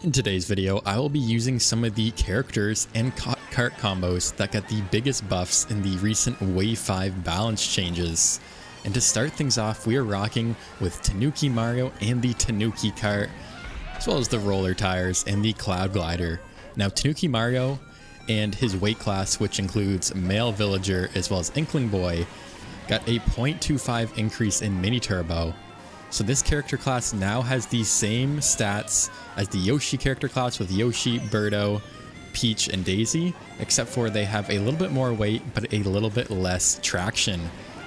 In today's video, I will be using some of the characters and kart combos that got the biggest buffs in the recent Wave 5 balance changes. And to start things off, we are rocking with Tanuki Mario and the Tanuki Kart, as well as the roller tires and the cloud glider. Now Tanuki Mario and his weight class, which includes male villager as well as Inkling Boy, got a 0.25 increase in mini turbo. So this character class now has the same stats as the Yoshi character class with Yoshi, Birdo, Peach, and Daisy, except for they have a little bit more weight but a little bit less traction.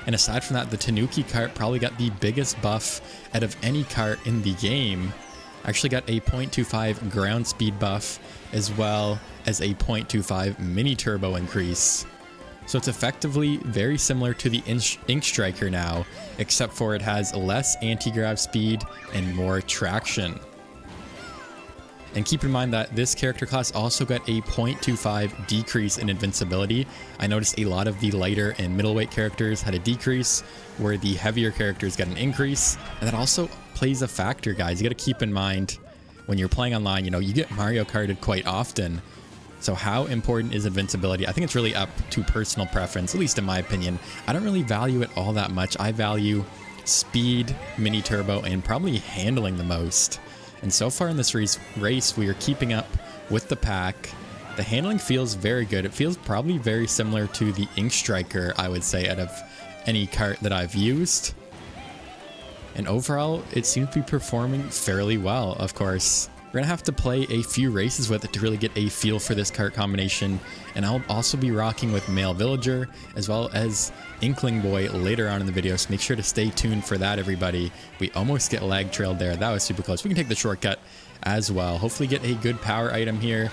And aside from that, the Tanuki Kart probably got the biggest buff out of any kart in the game. Actually got a 0.25 ground speed buff as well as a 0.25 mini turbo increase. So it's effectively very similar to the Ink Striker now, except for it has less anti-grav speed and more traction. And keep in mind that this character class also got a 0.25 decrease in invincibility. I noticed a lot of the lighter and middleweight characters had a decrease, where the heavier characters got an increase. And that also plays a factor, guys. You got to keep in mind when you're playing online, you get Mario Karted quite often. So how important is invincibility? I think it's really up to personal preference, at least in my opinion. I don't really value it all that much. I value speed, mini turbo, and probably handling the most. And so far in this race, we are keeping up with the pack. The handling feels very good. It feels probably very similar to the Ink Striker, I would say, out of any kart that I've used. And overall, it seems to be performing fairly well, of course. We're going to have to play a few races with it to really get a feel for this kart combination, and I'll also be rocking with Male Villager as well as Inkling Boy later on in the video, so make sure to stay tuned for that, everybody. We almost get lag trailed there. That was super close. We can take the shortcut as well. Hopefully get a good power item here.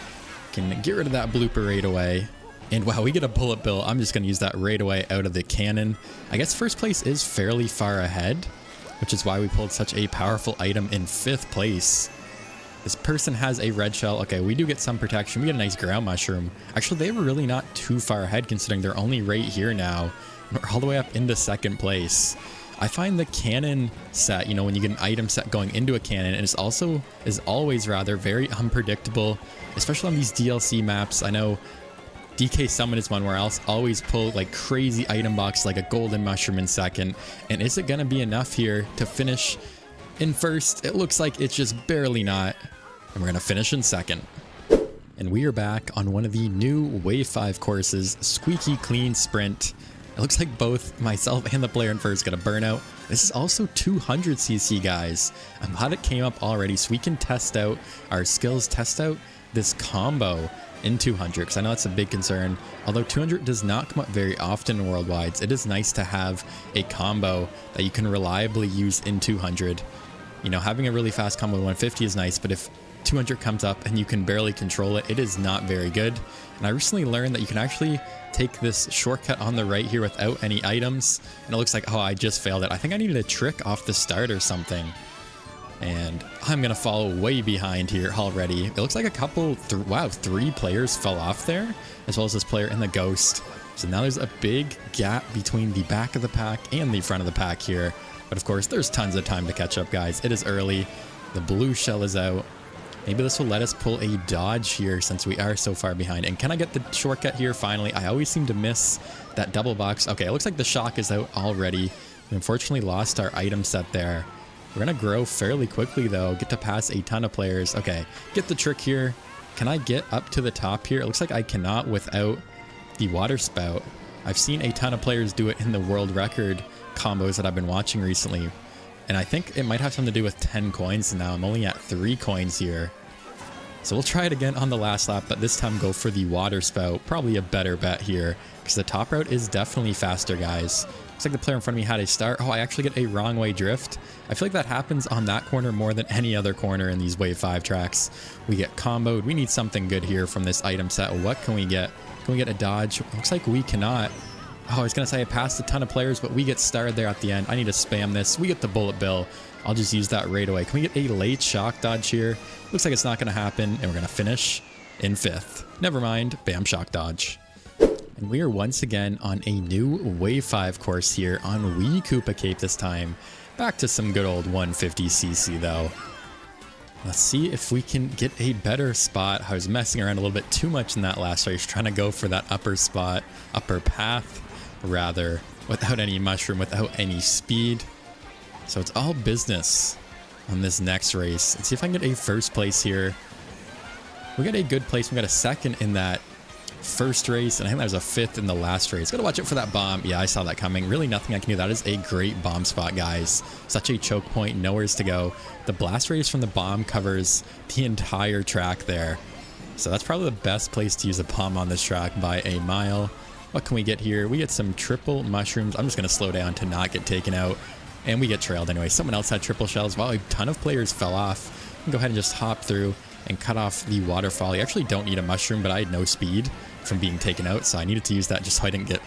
Can get rid of that blooper right away. And wow, we get a bullet bill. I'm just going to use that right away out of the cannon. I guess first place is fairly far ahead, which is why we pulled such a powerful item in 5th place. This person has a red shell. Okay, we do get some protection. We get a nice ground mushroom. Actually, they were really not too far ahead considering they're only right here now. We're all the way up into 2nd place. I find the cannon set, when you get an item set going into a cannon, and is always rather very unpredictable, especially on these DLC maps. I know DK Summon is one where I'll always pull like crazy item box like a golden mushroom in 2nd. And is it going to be enough here to finish in 1st? It looks like it's just barely not. And we're going to finish in 2nd. And we are back on one of the new Wave 5 courses, Squeaky Clean Sprint. It looks like both myself and the player in 1st got a burnout. This is also 200cc, guys. I'm glad it came up already so we can test out our skills, test out this combo in 200, because I know that's a big concern. Although 200 does not come up very often in Worldwides, it is nice to have a combo that you can reliably use in 200. Having a really fast combo 150 is nice, but if 200 comes up and you can barely control it, it is not very good. And I recently learned that you can actually take this shortcut on the right here without any items, and it looks like, oh, I just failed it. I think I needed a trick off the start or something. And I'm gonna fall way behind here already. It looks like a couple, wow, 3 players fell off there, as well as this player in the ghost. So now there's a big gap between the back of the pack and the front of the pack here. But of course, there's tons of time to catch up, guys. It is early. The blue shell is out. Maybe this will let us pull a dodge here since we are so far behind. And can I get the shortcut here finally? I always seem to miss that double box. Okay, it looks like the shock is out already. We unfortunately lost our item set there. We're going to grow fairly quickly, though. Get to pass a ton of players. Okay, get the trick here. Can I get up to the top here? It looks like I cannot without the water spout. I've seen a ton of players do it in the world record combos that I've been watching recently. And I think it might have something to do with 10 coins now. I'm only at 3 coins here. So we'll try it again on the last lap, but this time go for the water spout. Probably a better bet here, because the top route is definitely faster, guys. Looks like the player in front of me had a start. Oh, I actually get a wrong way drift. I feel like that happens on that corner more than any other corner in these Wave 5 tracks. We get comboed. We need something good here from this item set. What can we get? Can we get a dodge? Looks like we cannot. Oh, I was going to say I passed a ton of players, but we get started there at the end. I need to spam this. We get the bullet bill. I'll just use that right away. Can we get a late shock dodge here? Looks like it's not going to happen, and we're going to finish in 5th. Never mind. Bam, shock dodge. And we are once again on a new Wave 5 course here on Wii Koopa Cape this time. Back to some good old 150cc though. Let's see if we can get a better spot. I was messing around a little bit too much in that last race, trying to go for that upper spot, upper path, rather, without any mushroom, without any speed. So it's all business on this next race. Let's see if I can get a first place here. We got a good place. We got a second in that first race, and I think that was a fifth in the last race. Gotta watch out for that bomb. Yeah, I saw that coming. Really nothing I can do. That is a great bomb spot, guys. Such a choke point, nowheres to go. The blast radius from the bomb covers the entire track there. So that's probably the best place to use a bomb on this track by a mile. What can we get here? We get some triple mushrooms. I'm just gonna slow down to not get taken out. And we get trailed anyway. Someone else had triple shells. Wow, a ton of players fell off. I can go ahead and just hop through and cut off the waterfall. You actually don't need a mushroom, but I had no speed from being taken out, so I needed to use that just so I didn't get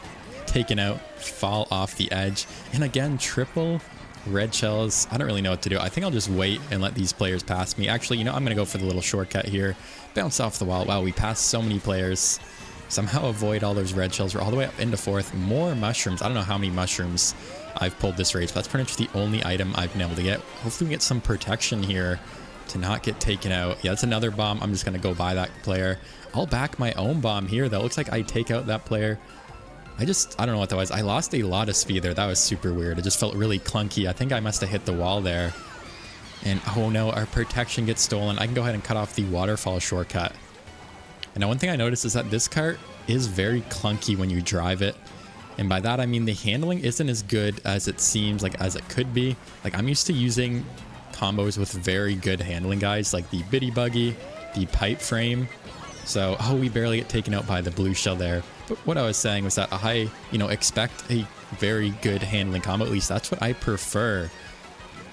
taken out, fall off the edge. And again, triple red shells. I don't really know what to do. I think I'll just wait and let these players pass me. Actually, you know, I'm gonna go for the little shortcut here. Bounce off the wall. Wow, we passed so many players. Somehow avoid all those red shells. We're all the way up into fourth. More mushrooms. I don't know how many mushrooms I've pulled this race, but that's pretty much the only item I've been able to get. Hopefully we get some protection here to not get taken out. Yeah, that's another bomb. I'm just gonna go by that player. I'll back my own bomb here though. Looks like I take out that player. I don't know what that was. I lost a lot of speed there. That was super weird. It just felt really clunky. I think I must have hit the wall there. And oh no, our protection gets stolen. I can go ahead and cut off the waterfall shortcut. And now one thing I noticed is that this kart is very clunky when you drive it. And by that I mean the handling isn't as good as it seems, like as it could be. Like I'm used to using combos with very good handling, guys, like the bitty buggy, the pipe frame. So, oh, we barely get taken out by the blue shell there. But what I was saying was that I, expect a very good handling combo. At least that's what I prefer.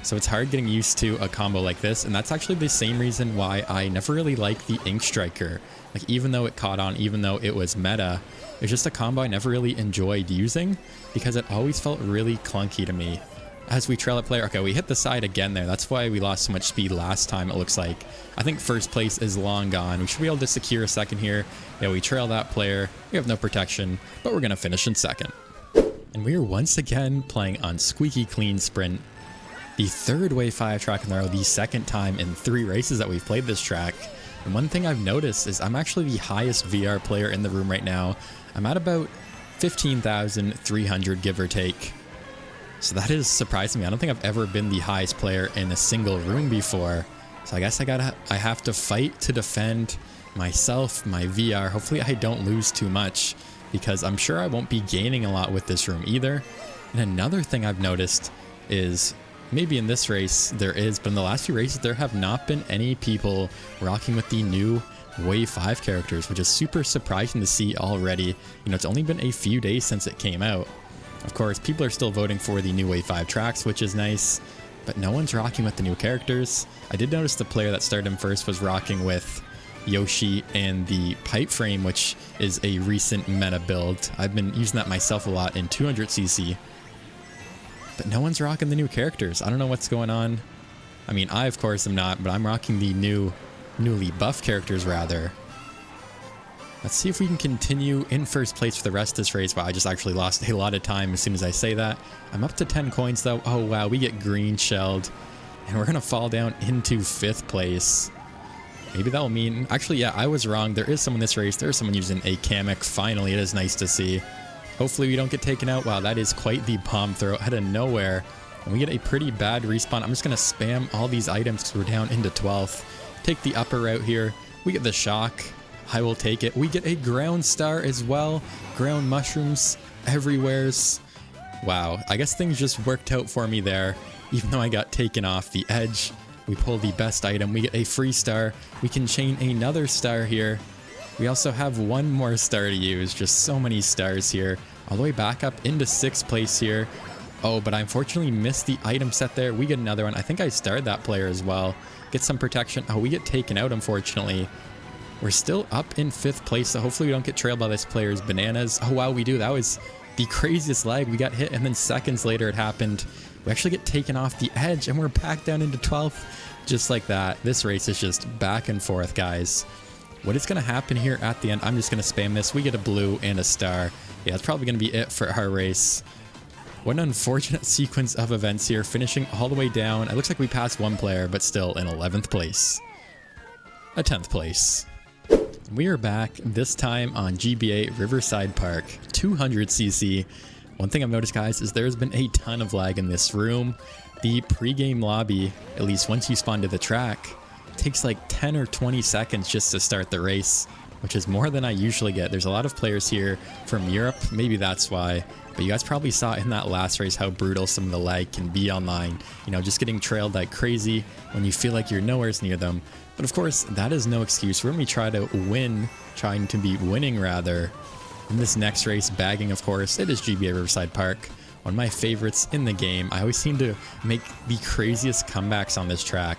So it's hard getting used to a combo like this. And that's actually the same reason why I never really liked the Ink Striker. Like, even though it caught on, even though it was meta, it's just a combo I never really enjoyed using because it always felt really clunky to me. As we trail a player, okay, we hit the side again there. That's why we lost so much speed last time, it looks like. I think first place is long gone. We should be able to secure a second here. Yeah, we trail that player. We have no protection, but we're going to finish in second. And we are once again playing on Squeaky Clean Sprint. The third Wave 5 track in a row, the second time in 3 races that we've played this track. And one thing I've noticed is I'm actually the highest VR player in the room right now. I'm at about 15,300, give or take. So that is surprising me. I don't think I've ever been the highest player in a single room before. So I guess I have to fight to defend myself, my VR. Hopefully I don't lose too much because I'm sure I won't be gaining a lot with this room either. And another thing I've noticed is maybe in this race there is, but in the last few races there have not been any people rocking with the new Wave 5 characters, which is super surprising to see already. It's only been a few days since it came out. Of course, people are still voting for the new Wave 5 tracks, which is nice, but no one's rocking with the new characters. I did notice the player that started him first was rocking with Yoshi and the pipe frame, which is a recent meta build. I've been using that myself a lot in 200cc, but no one's rocking the new characters. I don't know what's going on. I mean, I of course am not, but I'm rocking the newly buff characters rather. Let's see if we can continue in first place for the rest of this race. Wow, I just actually lost a lot of time as soon as I say that. I'm up to 10 coins though. Oh wow, we get green shelled. And we're gonna fall down into 5th place. Maybe that'll mean... Actually, yeah, I was wrong. There is someone in this race. There's someone using a Kamek. Finally, it is nice to see. Hopefully we don't get taken out. Wow, that is quite the bomb throw out of nowhere. And we get a pretty bad respawn. I'm just gonna spam all these items because we're down into 12th. Take the upper route here. We get the shock. I will take it. We get a ground star as well. Ground mushrooms everywheres. Wow, I guess things just worked out for me there. Even though I got taken off the edge, we pull the best item. We get a free star. We can chain another star here. We also have one more star to use. Just so many stars here. All the way back up into 6th place here. Oh, but I unfortunately missed the item set there. We get another one. I think I starred that player as well. Get some protection. Oh, we get taken out, unfortunately. We're still up in 5th place, so hopefully we don't get trailed by this player's bananas. Oh wow, we do. That was the craziest lag. We got hit, and then seconds later it happened. We actually get taken off the edge, and we're back down into 12th. Just like that. This race is just back and forth, guys. What is going to happen here at the end? I'm just going to spam this. We get a blue and a star. Yeah, that's probably going to be it for our race. What an unfortunate sequence of events here, finishing all the way down. It looks like we passed one player, but still in 11th place. A 10th place. We are back, this time on GBA Riverside Park, 200cc. One thing I've noticed, guys, is there's been a ton of lag in this room. The pre-game lobby, at least once you spawn to the track, takes like 10 or 20 seconds just to start the race, which is more than I usually get. There's a lot of players here from Europe, maybe that's why. But you guys probably saw in that last race how brutal some of the lag can be online. You know, just getting trailed like crazy when you feel like you're nowhere near them. But of course, that is no excuse. We're going to try to win, trying to be winning rather. In this next race, bagging, of course, it is GBA Riverside Park. One of my favorites in the game. I always seem to make the craziest comebacks on this track.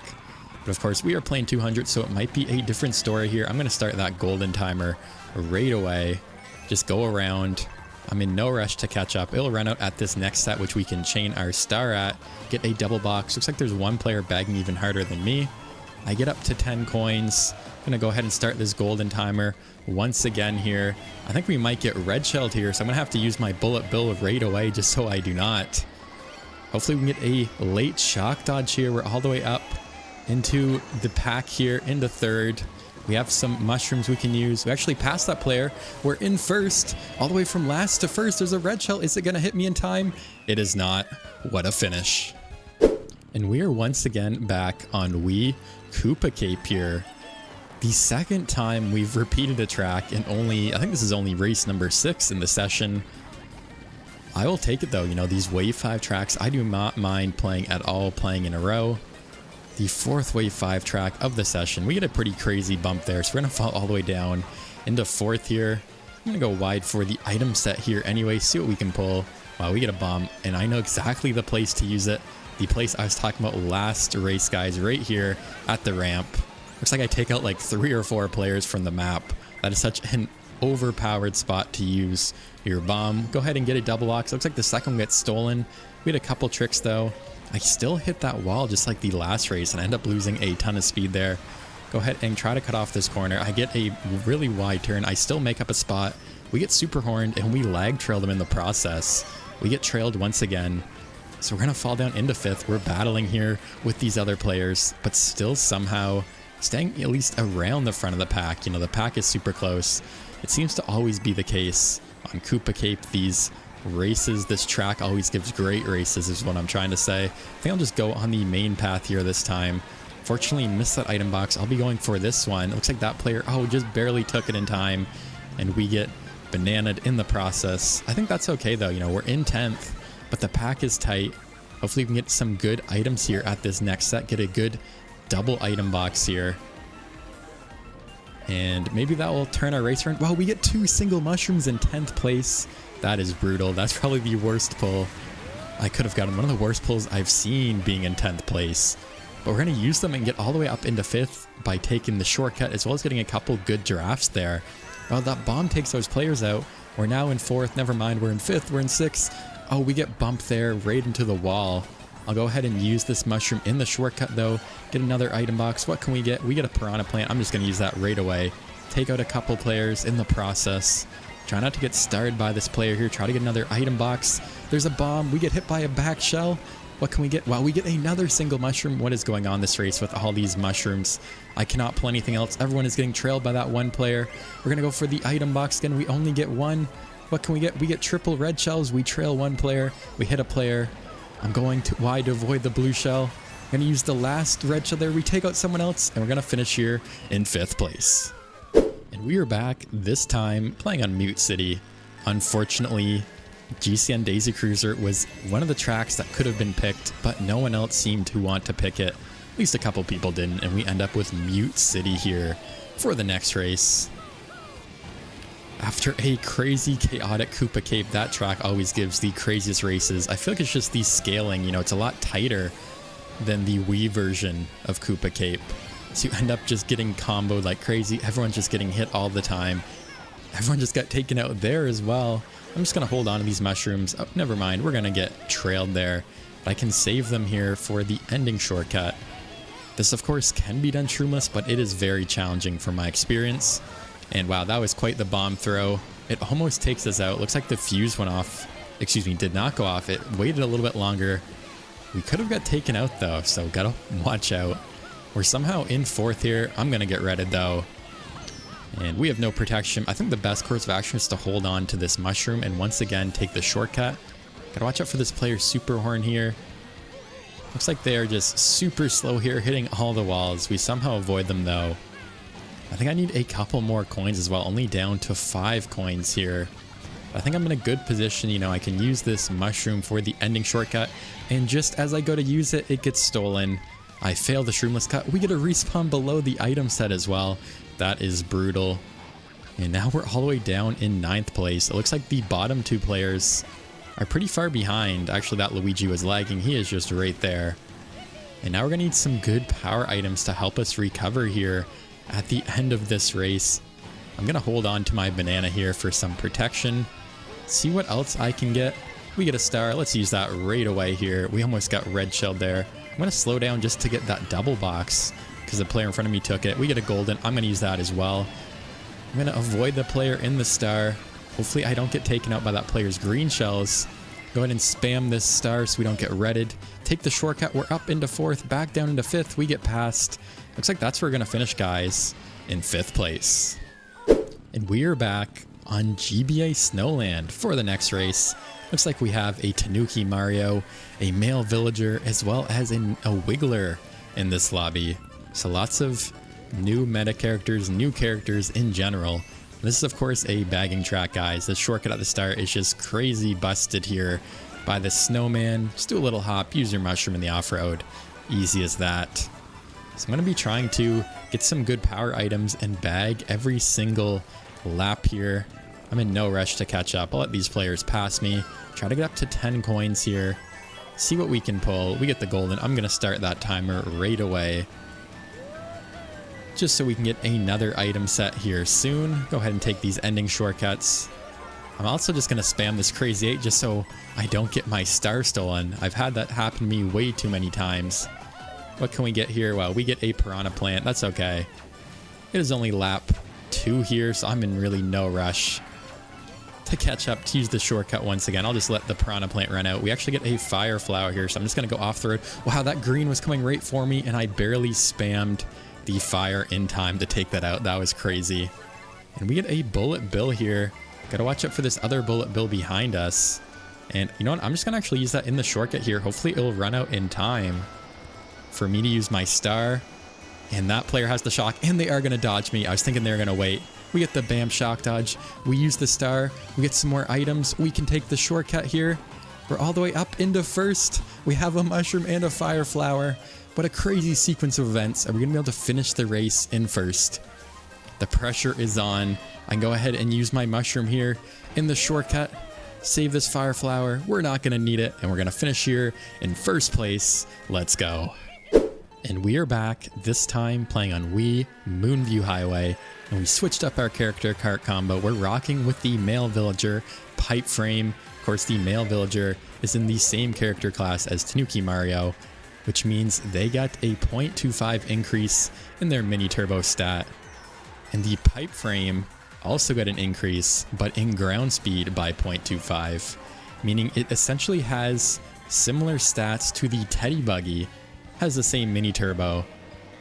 But of course, we are playing 200, so it might be a different story here. I'm going to start that golden timer right away. Just go around. I'm in no rush to catch up. It'll run out at this next set, which we can chain our star at. Get a double box. Looks like there's one player bagging even harder than me. I get up to 10 coins. I'm going to go ahead and start this golden timer once again here. I think we might get red shelled here, so I'm going to have to use my bullet bill right away just so I do not. Hopefully we can get a late shock dodge here. We're all the way up into the pack here, into third. We have some mushrooms we can use. We actually passed that player. We're in first, all the way from last to first. There's a red shell. Is it going to hit me in time? It is not. What a finish. And we are once again back on Wii Koopa Cape here. The second time we've repeated a track, and I think this is only race number 6 in the session. I will take it though. You know, these Wave 5 tracks, I do not mind playing at all, playing in a row. The 4th Wave 5 track of the session. We get a pretty crazy bump there, so we're going to fall all the way down into 4th here. I'm going to go wide for the item set here anyway, see what we can pull. Wow, we get a bomb, and I know exactly the place to use it. The place I was talking about last race, guys, right here at the ramp. Looks like I take out like 3 or 4 players from the map. That is such an overpowered spot to use your bomb. Go ahead and get a double box. Looks like the second one gets stolen. We had a couple tricks though. I still hit that wall just like the last race and I end up losing a ton of speed there. Go ahead and try to cut off this corner. I get a really wide turn. I still make up a spot. We get super horned and we lag trail them in the process. We get trailed once again. So we're going to fall down into 5th. We're battling here with these other players, but still somehow staying at least around the front of the pack. You know, the pack is super close. It seems to always be the case on Koopa Cape. These races, this track always gives great races is what I'm trying to say. I think I'll just go on the main path here this time. Fortunately, missed that item box. I'll be going for this one. It looks like that player, just barely took it in time, and we get bananaed in the process. I think that's okay though. You know, we're in 10th. But the pack is tight. Hopefully we can get some good items here at this next set. Get a good double item box here. And maybe that will turn our race around. Wow, we get 2 single mushrooms in 10th place. That is brutal. That's probably the worst pull. I could have gotten one of the worst pulls I've seen being in 10th place. But we're going to use them and get all the way up into 5th by taking the shortcut as well as getting a couple good drafts there. Well, that bomb takes those players out. We're now in 4th. Never mind, we're in 5th. We're in 6th. Oh, we get bumped there right into the wall. I'll go ahead and use this mushroom in the shortcut though. Get another item box. What can we get? We get a piranha plant. I'm just going to use that right away. Take out a couple players in the process. Try not to get started by this player here. Try to get another item box. There's a bomb. We get hit by a back shell. What can we get? Wow, we get another single mushroom. What is going on this race with all these mushrooms? I cannot pull anything else. Everyone is getting trailed by that one player. We're going to go for the item box again. We only get one. What can we get? We get triple red shells. We trail one player. We hit a player. I'm going to wide to avoid the blue shell. I'm going to use the last red shell there. We take out someone else, and we're going to finish here in 5th place. And we are back, this time playing on Mute City. Unfortunately, GCN Daisy Cruiser was one of the tracks that could have been picked, but no one else seemed to want to pick it. At least a couple people didn't, and we end up with Mute City here for the next race. After a crazy, chaotic Koopa Cape, that track always gives the craziest races. I feel like it's just the scaling, you know, it's a lot tighter than the Wii version of Koopa Cape. So you end up just getting comboed like crazy. Everyone's just getting hit all the time. Everyone just got taken out there as well. I'm just going to hold on to these mushrooms. Oh, never mind. We're going to get trailed there. But I can save them here for the ending shortcut. This, of course, can be done shroomless, but it is very challenging from my experience. And wow, that was quite the bomb throw. It almost takes us out. Looks like the fuse went off excuse me, did not go off. It waited a little bit longer. We could have got taken out though, so gotta watch out. We're somehow in 4th here. I'm gonna get redded though. And we have no protection. I think the best course of action is to hold on to this mushroom and once again take the shortcut. Gotta watch out for this player super horn here. Looks like they are just super slow here, hitting all the walls. We somehow avoid them though. I think I need a couple more coins as well, only down to 5 coins here. I think I'm in a good position, you know, I can use this mushroom for the ending shortcut, and just as I go to use it, it gets stolen. I fail the shroomless cut. We get a respawn below the item set as well. That is brutal. And now we're all the way down in 9th place. It looks like the bottom 2 players are pretty far behind. Actually, that Luigi was lagging. He is just right there. And now we're gonna need some good power items to help us recover here at the end of this race. I'm gonna hold on to my banana here for some protection. See what else I can get. We get a star. Let's use that right away here. We almost got red shelled there. I'm gonna slow down just to get that double box because the player in front of me took it. We get a golden. I'm gonna use that as well. I'm gonna avoid the player in the star. Hopefully I don't get taken out by that player's green shells. Go ahead and spam this star so we don't get redded. Take the shortcut. We're up into 4th, back down into 5th. We get past. Looks like that's where we're gonna finish, guys, in 5th place. And we are back on GBA Snowland for the next race. Looks like we have a Tanuki Mario, a male villager, as well as a Wiggler in this lobby. So lots of new meta characters, new characters in general. This is of course a bagging track, guys. The shortcut at the start is just crazy busted here by the snowman. Just do a little hop, use your mushroom in the off-road. Easy as that. So I'm going to be trying to get some good power items and bag every single lap here. I'm in no rush to catch up. I'll let these players pass me. Try to get up to 10 coins here. See what we can pull. We get the golden. I'm going to start that timer right away, just so we can get another item set here soon. Go ahead and take these ending shortcuts. I'm also just going to spam this crazy 8 just so I don't get my star stolen. I've had that happen to me way too many times. What can we get here? Well, we get a piranha plant. That's okay. It is only lap 2 here, so I'm in really no rush to catch up, to use the shortcut once again. I'll just let the piranha plant run out. We actually get a fire flower here, so I'm just going to go off the road. Wow, that green was coming right for me, and I barely spammed the fire in time to take that out. That was crazy. And we get a bullet bill here. Gotta watch out for this other bullet bill behind us. And you know what? I'm just gonna actually use that in the shortcut here. Hopefully it'll run out in time for me to use my star. And that player has the shock, and they are gonna dodge me. I was thinking they were gonna wait. We get the bam shock dodge. We use the star. We get some more items. We can take the shortcut here. We're all the way up into 1st. We have a mushroom and a fire flower. What a crazy sequence of events. Are we gonna be able to finish the race in 1st? The pressure is on. I can go ahead and use my mushroom here in the shortcut. Save this fire flower. We're not gonna need it, and we're gonna finish here in 1st place. Let's go. And we are back, this time playing on Wii Moonview Highway, and we switched up our character Kart combo. We're rocking with the male villager Pipe Frame. Of course, the male villager is in the same character class as Tanuki Mario, which means they got a 0.25 increase in their mini turbo stat. And the Pipe Frame also got an increase, but in ground speed by 0.25, meaning it essentially has similar stats to the Teddy Buggy. Has the same mini turbo,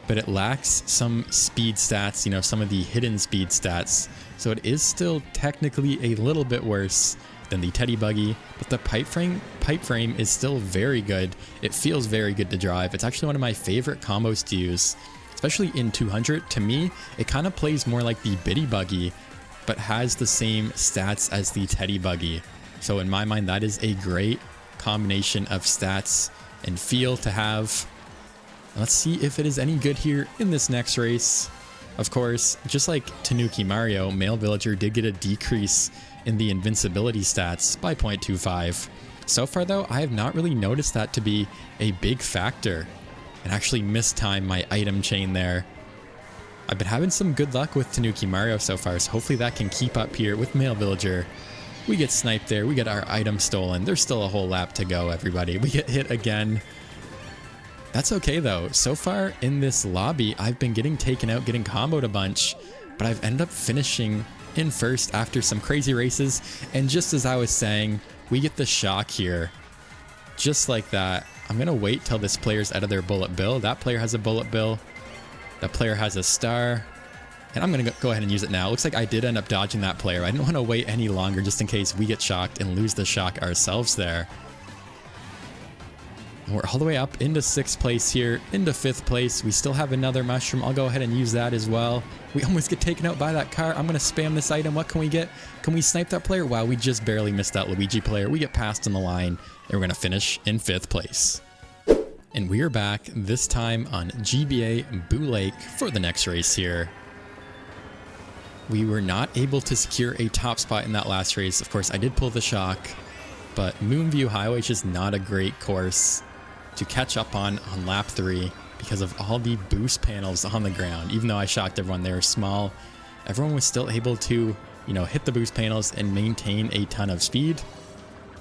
but it lacks some speed stats, you know, some of the hidden speed stats. So it is still technically a little bit worse than the Teddy Buggy, but the pipe frame is still very good. It feels very good to drive. It's actually one of my favorite combos to use, especially in 200. To me, it kind of plays more like the Biddy Buggy, but has the same stats as the Teddy Buggy. So in my mind, that is a great combination of stats and feel to have. Let's see if it is any good here in this next race. Of course, just like Tanuki Mario, male villager did get a decrease in the invincibility stats by 0.25. So far though, I have not really noticed that to be a big factor, and actually mistimed my item chain there. I've been having some good luck with Tanuki Mario so far, so hopefully that can keep up here with male villager. We get sniped there, we get our item stolen. There's still a whole lap to go, everybody. We get hit again. That's okay though. So far in this lobby, I've been getting taken out, getting comboed a bunch, but I've ended up finishing in 1st after some crazy races. And just as I was saying, We get the shock here. Just like that. I'm going to wait till this player's out of their bullet bill. That player has a bullet bill. That player has a star. And I'm going to go ahead and use it now. Looks like I did end up dodging that player. I didn't want to wait any longer just in case we get shocked and lose the shock ourselves there. And we're all the way up into 6th place here, into 5th place. We still have another mushroom. I'll go ahead and use that as well. We almost get taken out by that car. I'm going to spam this item. What can we get? Can we snipe that player? Wow, we just barely missed that Luigi player. We get passed on the line, and we're going to finish in 5th place. And we are back, this time on GBA Boo Lake for the next race here. We were not able to secure a top spot in that last race. Of course, I did pull the shock, but Moonview Highway is just not a great course to catch up on lap 3 because of all the boost panels on the ground. Even though I shocked everyone, they were small. Everyone was still able to, hit the boost panels and maintain a ton of speed.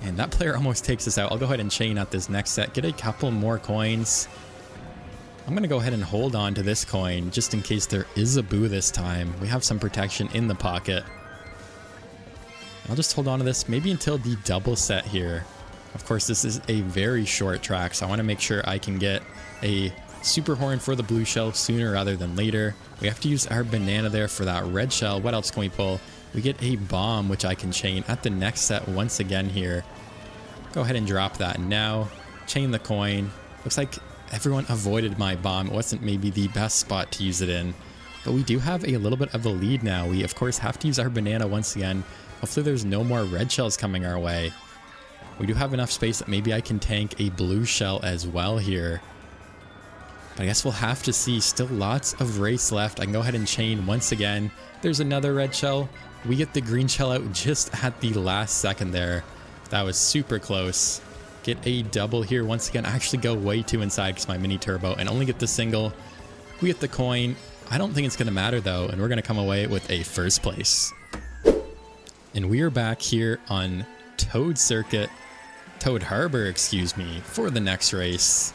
And that player almost takes us out. I'll go ahead and chain out this next set, get a couple more coins. I'm going to go ahead and hold on to this coin just in case there is a boo this time. We have some protection in the pocket. I'll just hold on to this maybe until the double set here. Of course, this is a very short track, so I want to make sure I can get a super horn for the blue shell sooner rather than later. We have to use our banana there for that red shell. What else can we pull? We get a bomb, which I can chain at the next set once again here. Go ahead and drop that now. Chain the coin. Looks like everyone avoided my bomb. It wasn't maybe the best spot to use it in, but we do have a little bit of a lead now. We, of course, have to use our banana once again. Hopefully there's no more red shells coming our way. We do have enough space that maybe I can tank a blue shell as well here. But I guess we'll have to see. Still lots of race left. I can go ahead and chain once again. There's another red shell. We get the green shell out just at the last second there. That was super close. Get a double here once again. I actually go way too inside because my mini turbo and only get the single. We get the coin. I don't think it's going to matter though, and we're going to come away with a 1st place. And we are back here on Toad Harbor, excuse me, for the next race.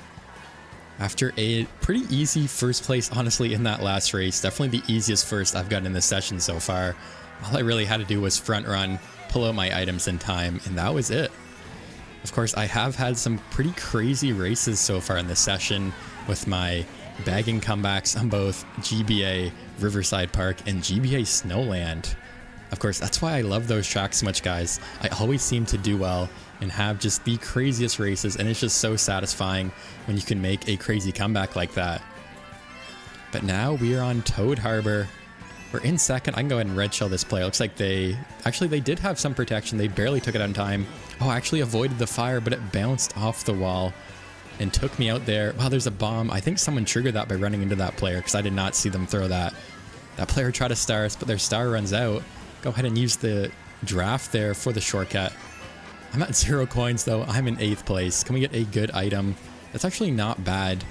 After a pretty easy 1st place, honestly, in that last race, definitely the easiest first I've gotten in this session so far. All I really had to do was front run, pull out my items in time, and that was it. Of course, I have had some pretty crazy races so far in this session with my bagging comebacks on both GBA Riverside Park and GBA Snowland. Of course, that's why I love those tracks so much, guys. I always seem to do well and have just the craziest races, and it's just so satisfying when you can make a crazy comeback like that. But now we are on Toad Harbor. We're in 2nd. I can go ahead and red shell this player. Looks like they did have some protection. They barely took it on time. Oh, I actually avoided the fire, but it bounced off the wall and took me out there. Wow, there's a bomb. I think someone triggered that by running into that player because I did not see them throw that. That player tried to star us, but their star runs out. Go ahead and use the draft there for the shortcut. I'm at 0 coins though. I'm in 8th place. Can we get a good item? That's actually not bad.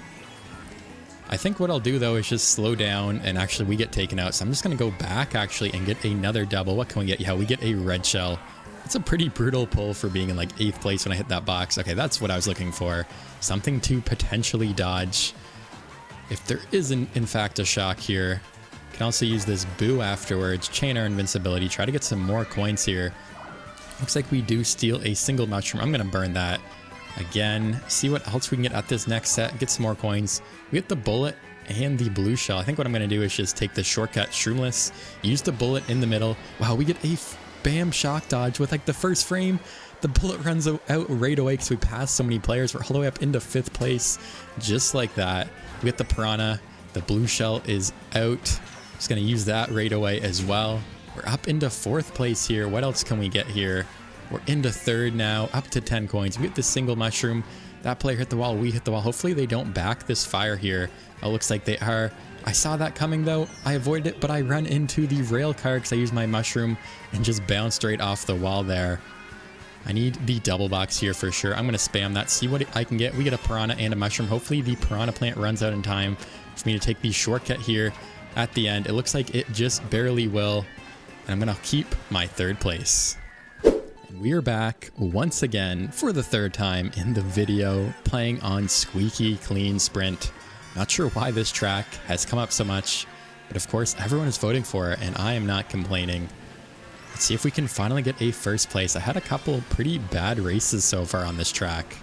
I think what I'll do though is just slow down, and actually we get taken out. So I'm just going to go back actually and get another double. What can we get? Yeah, we get a red shell. It's a pretty brutal pull for being in like 8th place when I hit that box. Okay, that's what I was looking for. Something to potentially dodge. If there isn't in fact a shock here, can also use this boo afterwards, chain our invincibility, try to get some more coins here. Looks like we do steal a single mushroom. I'm going to burn that. Again, see what else we can get at this next set, get some more coins. We get the bullet and the blue shell. I think what I'm going to do is just take the shortcut Shroomless, use the bullet in the middle. Wow, we get a bam shock dodge with like the first frame. The bullet runs out right away because we passed so many players. We're all the way up into 5th place, just like that. We get the piranha. The blue shell is out. Just going to use that right away as well. We're up into 4th place here. What else can we get here? We're into 3rd now, up to 10 coins. We get the single mushroom. That player hit the wall, we hit the wall. Hopefully they don't back this fire here. It looks like they are. I saw that coming though. I avoided it, but I run into the rail car because I used my mushroom and just bounced right off the wall there. I need the double box here for sure. I'm going to spam that, see what I can get. We get a piranha and a mushroom. Hopefully the piranha plant runs out in time for me to take the shortcut here at the end. It looks like it just barely will. And I'm going to keep my 3rd place. And we are back once again for the 3rd time in the video, playing on Squeaky Clean Sprint. Not sure why this track has come up so much, but of course everyone is voting for it and I am not complaining. Let's see if we can finally get a first place. I had a couple pretty bad races so far on this track.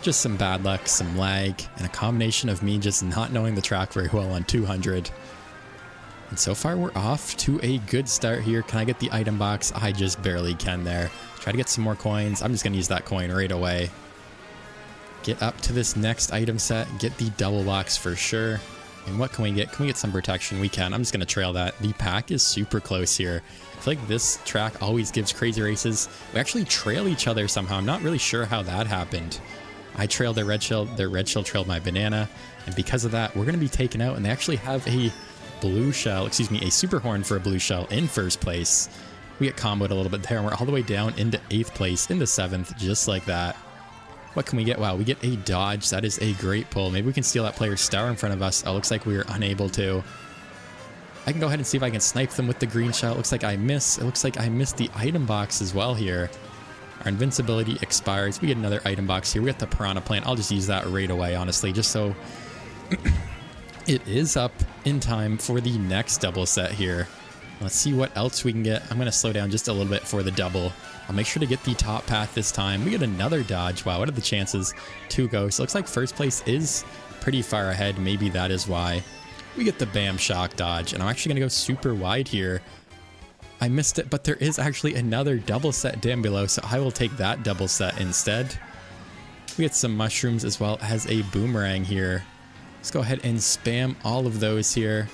Just some bad luck, some lag, and a combination of me just not knowing the track very well on 200. And so far we're off to a good start here. Can I get the item box? I just barely can there. Try to get some more coins. I'm just going to use that coin right away. Get up to this next item set. Get the double box for sure. And what can we get? Can we get some protection? We can. I'm just going to trail that. The pack is super close here. I feel like this track always gives crazy races. We actually trail each other somehow. I'm not really sure how that happened. I trailed their red shell trailed my banana. And because of that, we're going to be taken out. And they actually have a blue shell, excuse me, a super horn for a blue shell in first place. We get comboed a little bit there, and we're all the way down into 8th place, into 7th, just like that. What can we get? Wow, we get a dodge. That is a great pull. Maybe we can steal that player's star in front of us. Oh, looks like we were unable to. I can go ahead and see if I can snipe them with the green shell. It looks like I miss. It looks like I missed the item box as well here. Our invincibility expires. We get another item box here. We got the piranha plant. I'll just use that right away, honestly, just so it is up in time for the next double set here. Let's see what else we can get. I'm going to slow down just a little bit for the double. I'll make sure to get the top path this time. We get another dodge. Wow, what are the chances? 2 ghosts. Looks like first place is pretty far ahead. Maybe that is why. We get the bam shock dodge, and I'm actually going to go super wide here. I missed it, but there is actually another double set down below, so I will take that double set instead. We get some mushrooms as well as a boomerang here. Let's go ahead and spam all of those here.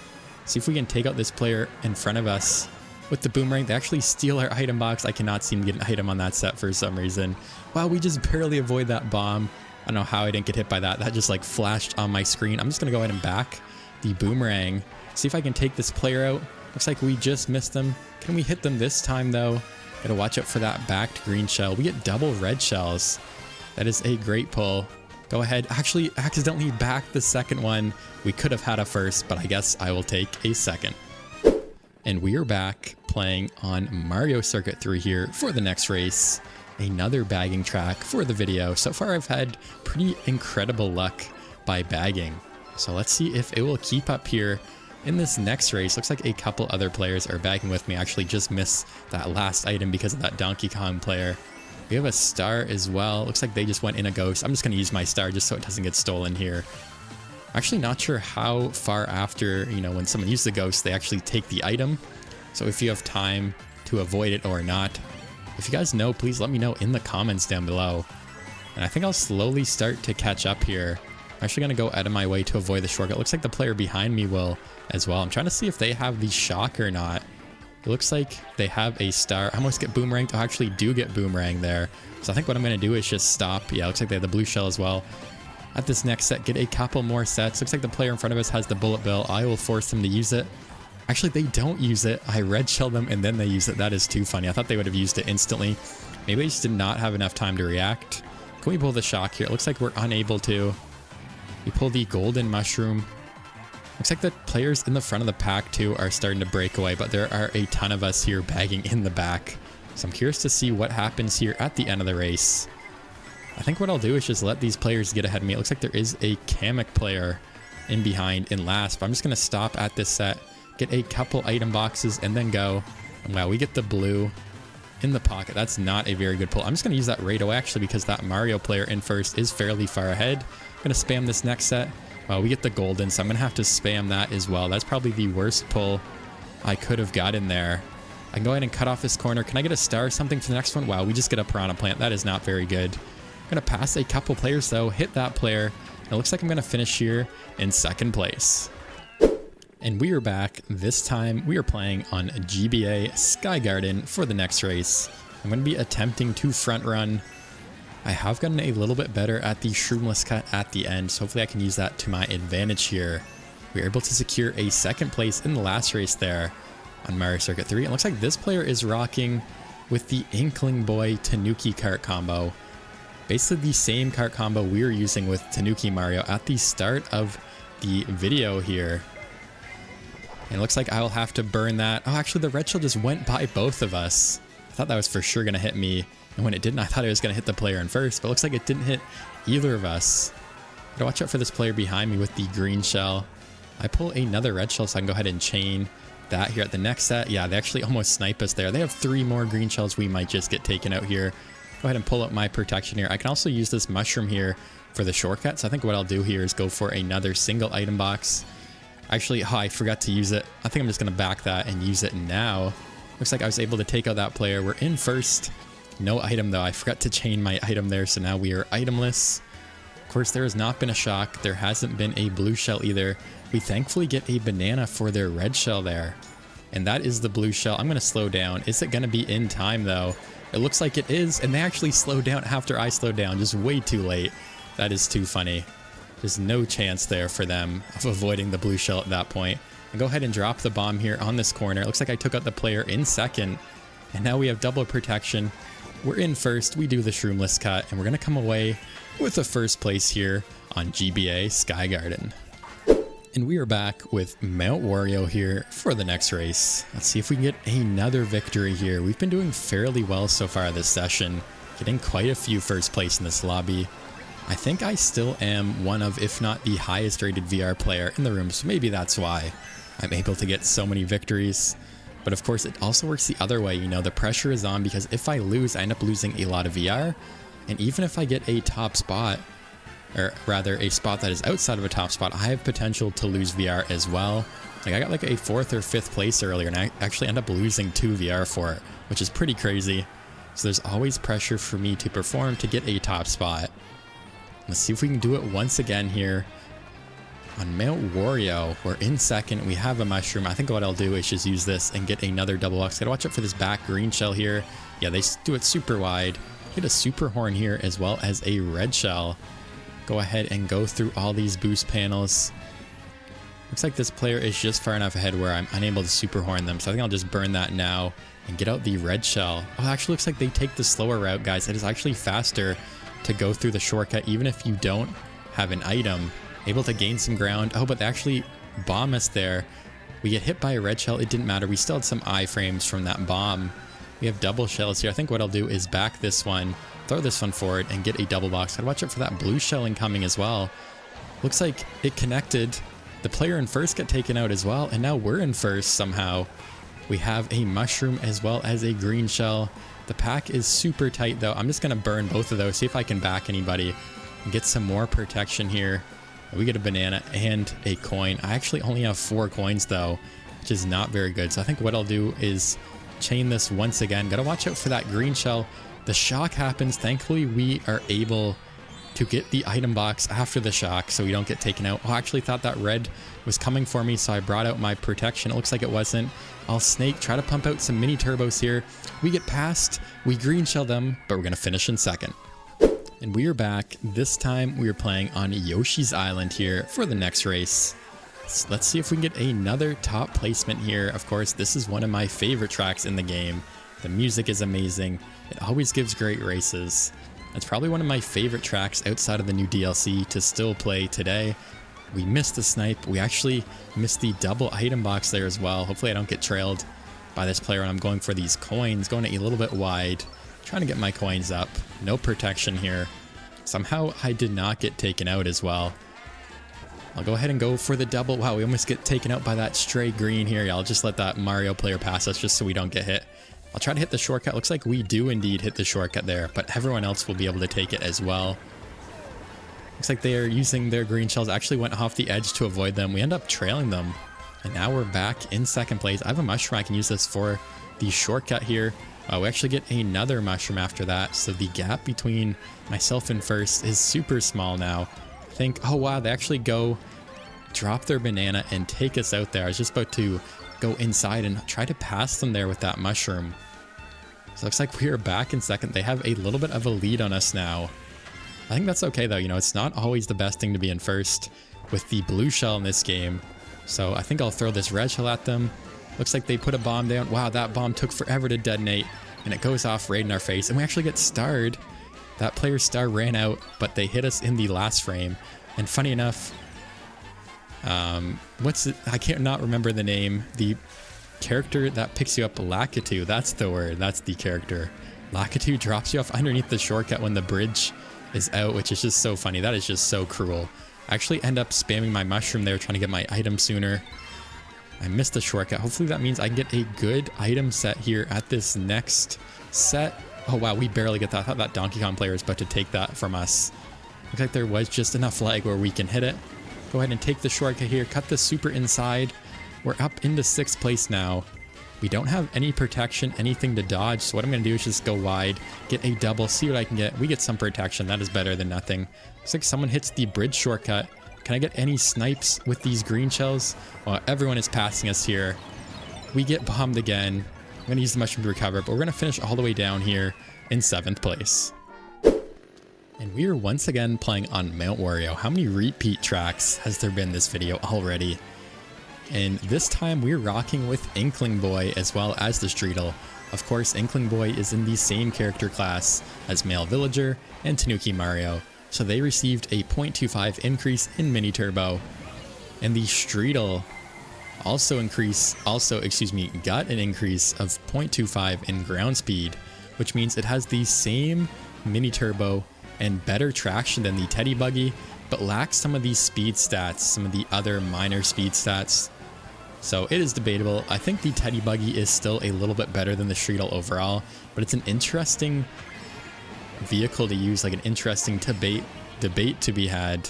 See if we can take out this player in front of us. With the boomerang, they actually steal our item box. I cannot seem to get an item on that set for some reason. Wow, we just barely avoid that bomb. I don't know how I didn't get hit by that. That just like flashed on my screen. I'm just going to go ahead and back the boomerang. See if I can take this player out. Looks like we just missed them. Can we hit them this time though? Gotta watch out for that backed green shell. We get double red shells. That is a great pull. Go ahead. Actually, accidentally backed the second one. We could have had a first, but I guess I will take a second. And we are back playing on Mario Circuit 3 here for the next race. Another bagging track for the video. So far, I've had pretty incredible luck by bagging. So let's see if it will keep up here in this next race. Looks like a couple other players are bagging with me. I actually just missed that last item because of that Donkey Kong player. We have a star as well. Looks like they just went in a ghost. I'm just going to use my star just so it doesn't get stolen here. I'm actually not sure how far after, when someone uses the ghost, they actually take the item. So if you have time to avoid it or not. If you guys know, please let me know in the comments down below. And I think I'll slowly start to catch up here. I'm actually going to go out of my way to avoid the shortcut. Looks like the player behind me will as well. I'm trying to see if they have the shock or not. It looks like they have a star. I almost get boomeranged. I actually do get boomerang there. So I think what I'm going to do is just stop. Yeah, looks like they have the blue shell as well. At this next set, get a couple more sets. Looks like the player in front of us has the bullet bill. I will force them to use it. Actually, they don't use it. I red shell them and then they use it. That is too funny. I thought they would have used it instantly. Maybe they just did not have enough time to react. Can we pull the shock here? It looks like we're unable to. We pull the golden mushroom. Looks like the players in the front of the pack too are starting to break away, but there are a ton of us here bagging in the back. So I'm curious to see what happens here at the end of the race. I think what I'll do is just let these players get ahead of me. It looks like there is a Kamek player in behind in last, but I'm just going to stop at this set, get a couple item boxes, and then go. And wow, we get the blue in the pocket. That's not a very good pull. I'm just going to use that right away, actually, because that Mario player in first is fairly far ahead. I'm going to spam this next set. Wow, we get the golden, so I'm going to have to spam that as well. That's probably the worst pull I could have gotten there. I can go ahead and cut off this corner. Can I get a star or something for the next one? Wow, we just get a piranha plant. That is not very good. I'm going to pass a couple players, though, hit that player. And it looks like I'm going to finish here in second place. And we are back. This time, we are playing on GBA Sky Garden for the next race. I'm going to be attempting to front run. I have gotten a little bit better at the shroomless cut at the end, so hopefully I can use that to my advantage here. We were able to secure a second place in the last race there on Mario Circuit 3. It looks like this player is rocking with the Inkling Boy Tanuki Kart combo. Basically the same kart combo we were using with Tanuki Mario at the start of the video here. And it looks like I will have to burn that. Oh, actually the red shell just went by both of us. I thought that was for sure going to hit me. And when it didn't, I thought it was going to hit the player in first, but it looks like it didn't hit either of us. Gotta watch out for this player behind me with the green shell. I pull another red shell so I can go ahead and chain that here at the next set. Yeah, they actually almost snipe us there. They have 3 more green shells. We might just get taken out here. Go ahead and pull up my protection here. I can also use this mushroom here for the shortcut. So I think what I'll do here is go for another single item box. Actually, I forgot to use it. I think I'm just going to back that and use it now. Looks like I was able to take out that player. We're in first. No item though. I forgot to chain my item there. So now we are itemless. Of course, there has not been a shock. There hasn't been a blue shell either. We thankfully get a banana for their red shell there. And that is the blue shell. I'm going to slow down. Is it going to be in time though? It looks like it is. And they actually slowed down after I slowed down. Just way too late. That is too funny. There's no chance there for them of avoiding the blue shell at that point. And go ahead and drop the bomb here on this corner. It looks like I took out the player in second. And now we have double protection. We're in first. We do the shroomless cut. And we're going to come away with the first place here on GBA Sky Garden. And we are back with Mount Wario here for the next race. Let's see if we can get another victory here. We've been doing fairly well so far this session. Getting quite a few first place in this lobby. I think I still am one of, if not the highest rated VR player in the room, so maybe that's why I'm able to get so many victories. But of course, it also works the other way. You know, the pressure is on because if I lose, I end up losing a lot of VR. And even if I get a top spot, or rather a spot that is outside of a top spot, I have potential to lose VR as well. Like I got like a 4th or 5th place earlier and I actually end up losing 2 VR for it, which is pretty crazy. So there's always pressure for me to perform to get a top spot. Let's see if we can do it once again here on Mount Wario. We're in second. We have a mushroom. I think what I'll do is just use this and get another double box. Gotta watch out for this back green shell here. Yeah, they do it super wide. Get a super horn here as well as a red shell. Go ahead and go through all these boost panels. Looks like this player is just far enough ahead where I'm unable to super horn them. So I think I'll just burn that now and get out the red shell. Oh, it actually looks like they take the slower route, guys. It is actually faster to go through the shortcut even if you don't have an item. Able to gain some ground. Oh, but they actually bomb us there. We get hit by a red shell. It didn't matter. We still had some iframes from that bomb. We have double shells here. I think what I'll do is back this one, throw this one forward, and get a double box. Gotta watch out for that blue shell incoming as well. Looks like it connected. The player in first got taken out as well, and now we're in first somehow. We have a mushroom as well as a green shell. The pack is super tight though. I'm just going to burn both of those, see if I can back anybody and get some more protection here. We get a banana and a coin. I actually only have 4 coins though, which is not very good. So I think what I'll do is chain this once again. Got to watch out for that green shell. The shock happens. Thankfully, we are able to get the item box after the shock so we don't get taken out. Oh, I actually thought that red was coming for me, so I brought out my protection. It looks like it wasn't. I'll snake, try to pump out some mini turbos here. We get past, we green shell them, but we're going to finish in second. And we are back. This time we are playing on Yoshi's Island here for the next race. So let's see if we can get another top placement here. Of course, this is one of my favorite tracks in the game. The music is amazing. It always gives great races. It's probably one of my favorite tracks outside of the new DLC to still play today. We missed the snipe. We actually missed the double item box there as well. Hopefully I don't get trailed by this player when I'm going for these coins. Going a little bit wide. Trying to get my coins up. No protection here. Somehow I did not get taken out as well. I'll go ahead and go for the double. Wow, we almost get taken out by that stray green here. Yeah, I'll just let that Mario player pass us just so we don't get hit. I'll try to hit the shortcut. Looks like we do indeed hit the shortcut there, but everyone else will be able to take it as well. Looks like they are using their green shells. Actually went off the edge to avoid them. We end up trailing them. And now we're back in second place. I have a mushroom. I can use this for the shortcut here. We actually get another mushroom after that. So the gap between myself and first is super small now. I think, oh wow, they actually go drop their banana and take us out there. I was just about to go inside and try to pass them there with that mushroom. So it looks like we are back in second. They have a little bit of a lead on us now. I think that's okay though. You know, it's not always the best thing to be in first with the blue shell in this game. So I think I'll throw this red shell at them. Looks like they put a bomb down. Wow, that bomb took forever to detonate and it goes off right in our face. And we actually get starred. That player's star ran out, but they hit us in the last frame. And funny enough, what's it? I can't not remember the name. The character that picks you up, Lakitu, that's the word. That's the character. Lakitu drops you off underneath the shortcut when the bridge is out, which is just so funny. That is just so cruel. I actually end up spamming my mushroom there trying to get my item sooner. I missed the shortcut. Hopefully that means I can get a good item set here at this next set. Oh wow, we barely get that. I thought that Donkey Kong player was about to take that from us. Looks like there was just enough lag where we can hit it. Go ahead and take the shortcut here. Cut the super inside. We're up into 6th place now. We don't have any protection, anything to dodge. So what I'm going to do is just go wide, get a double, see what I can get. We get some protection. That is better than nothing. Looks like someone hits the bridge shortcut. Can I get any snipes with these green shells? Well, everyone is passing us here. We get bombed again. I'm going to use the mushroom to recover, but we're going to finish all the way down here in 7th place. And we are once again playing on Mount Wario. How many repeat tracks has there been this video already? And this time we're rocking with Inkling Boy as well as the Streetle. Of course, Inkling Boy is in the same character class as Male Villager and Tanuki Mario, so they received a 0.25 increase in Mini Turbo. And the Streetle got an increase of 0.25 in ground speed, which means it has the same Mini Turbo and better traction than the Teddy Buggy, but lacks some of these speed stats, some of the other minor speed stats. So it is debatable. I think the Teddy Buggy is still a little bit better than the Streetle overall, but it's an interesting vehicle to use, like an interesting debate to be had.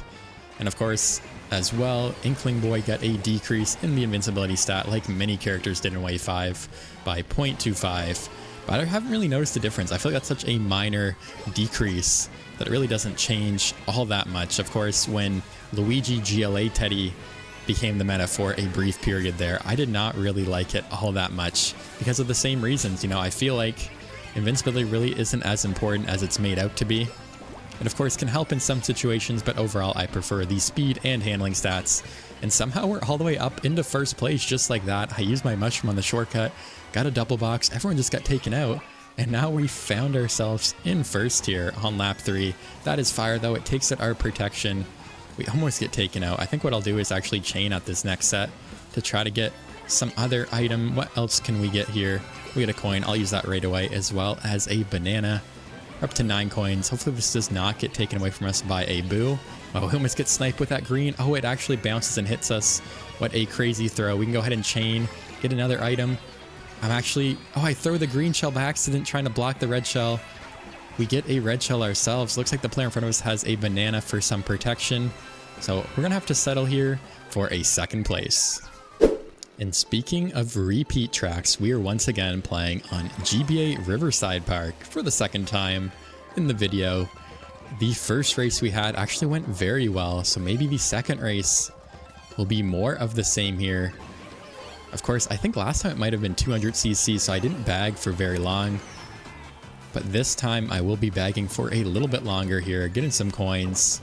And of course, as well, Inkling Boy got a decrease in the invincibility stat like many characters did in Wave 5 by 0.25. But I haven't really noticed a difference. I feel like that's such a minor decrease that it really doesn't change all that much. Of course, when Luigi GLA Teddy became the meta for a brief period there, I did not really like it all that much because of the same reasons. You know, I feel like invincibility really isn't as important as it's made out to be. It of course can help in some situations, but overall I prefer the speed and handling stats. And somehow we're all the way up into 1st place just like that. I used my mushroom on the shortcut, got a double box, everyone just got taken out, and now we found ourselves in 1st here on lap 3. That is fire though, it takes out our protection. We almost get taken out. I think what I'll do is actually chain at this next set to try to get some other item. What else can we get here? We get a coin. I'll use that right away, as well as a banana. We're up to 9 coins. Hopefully this does not get taken away from us by a boo. Oh, we almost get sniped with that green. Oh, it actually bounces and hits us. What a crazy throw. We can go ahead and chain, get another item. I throw the green shell by accident trying to block the red shell. We get a red shell ourselves. Looks like the player in front of us has a banana for some protection. So we're gonna have to settle here for a 2nd place. And speaking of repeat tracks, we are once again playing on GBA Riverside Park for the 2nd time in the video. The first race we had actually went very well, so maybe the 2nd race will be more of the same here. Of course, I think last time it might have been 200cc, so I didn't bag for very long. But this time I will be bagging for a little bit longer here, getting some coins,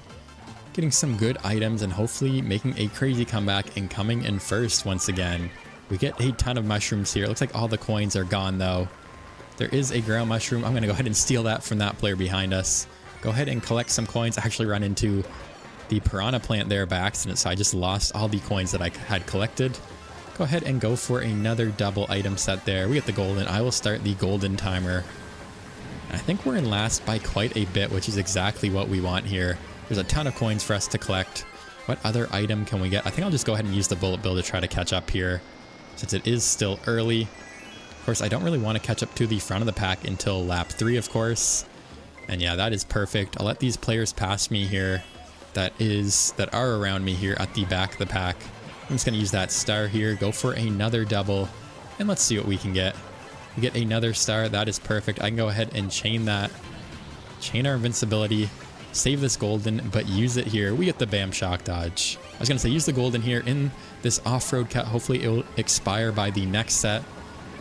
getting some good items, and hopefully making a crazy comeback and coming in 1st once again. We get a ton of mushrooms here. It looks like all the coins are gone though. There is a ground mushroom. I'm going to go ahead and steal that from that player behind us. Go ahead and collect some coins. I actually run into the piranha plant there by accident, so I just lost all the coins that I had collected. Go ahead and go for another double item set there. We get the golden. I will start the golden timer. I think we're in last by quite a bit, which is exactly what we want here. There's a ton of coins for us to collect. What other item can we get? I think I'll just go ahead and use the bullet bill to try to catch up here, since it is still early. Of course, I don't really want to catch up to the front of the pack until lap 3, of course. And yeah, that is perfect. I'll let these players pass me here that are around me here at the back of the pack. I'm just going to use that star here, go for another double, and let's see what we can get. We get another star. That is perfect. I can go ahead and chain that. Chain our invincibility. Save this golden, but use it here. We get the bam shock dodge. I was going to say use the golden here in this off-road cut. Hopefully it will expire by the next set.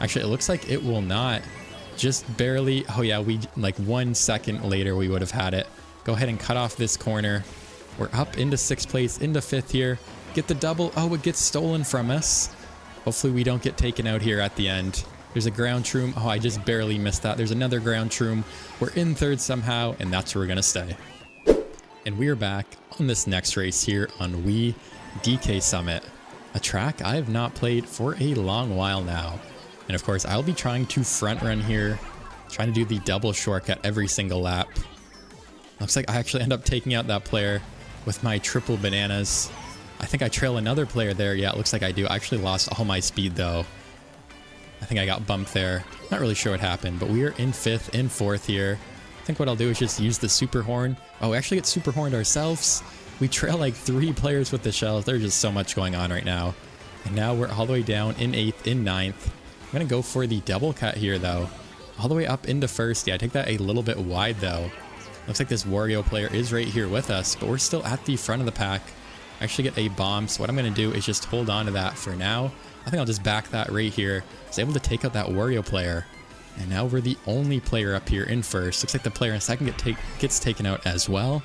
Actually, it looks like it will not. Just barely. Oh yeah, we like 1 second later we would have had it. Go ahead and cut off this corner. We're up into 6th place, into 5th here. Get the double. Oh, it gets stolen from us. Hopefully we don't get taken out here at the end. There's a ground shroom. Oh, I just barely missed that. There's another ground shroom. We're in 3rd somehow, and that's where we're going to stay. And we are back on this next race here on Wii DK Summit, a track I have not played for a long while now. And of course, I'll be trying to front run here, trying to do the double shortcut every single lap. Looks like I actually end up taking out that player with my triple bananas. I think I trail another player there. Yeah, it looks like I do. I actually lost all my speed though. I think I got bumped there. Not really sure what happened, but we are in 5th, in 4th here. I think what I'll do is just use the super horn. Oh, we actually get super horned ourselves. We trail like 3 players with the shells. There's just so much going on right now. And now we're all the way down in 8th, in 9th. I'm going to go for the double cut here though. All the way up into 1st. Yeah, I take that a little bit wide though. Looks like this Wario player is right here with us, but we're still at the front of the pack. I actually get a bomb, so what I'm going to do is just hold on to that for now. I think I'll just back that right here. I was able to take out that Wario player. And now we're the only player up here in 1st. Looks like the player in 2nd gets taken out as well.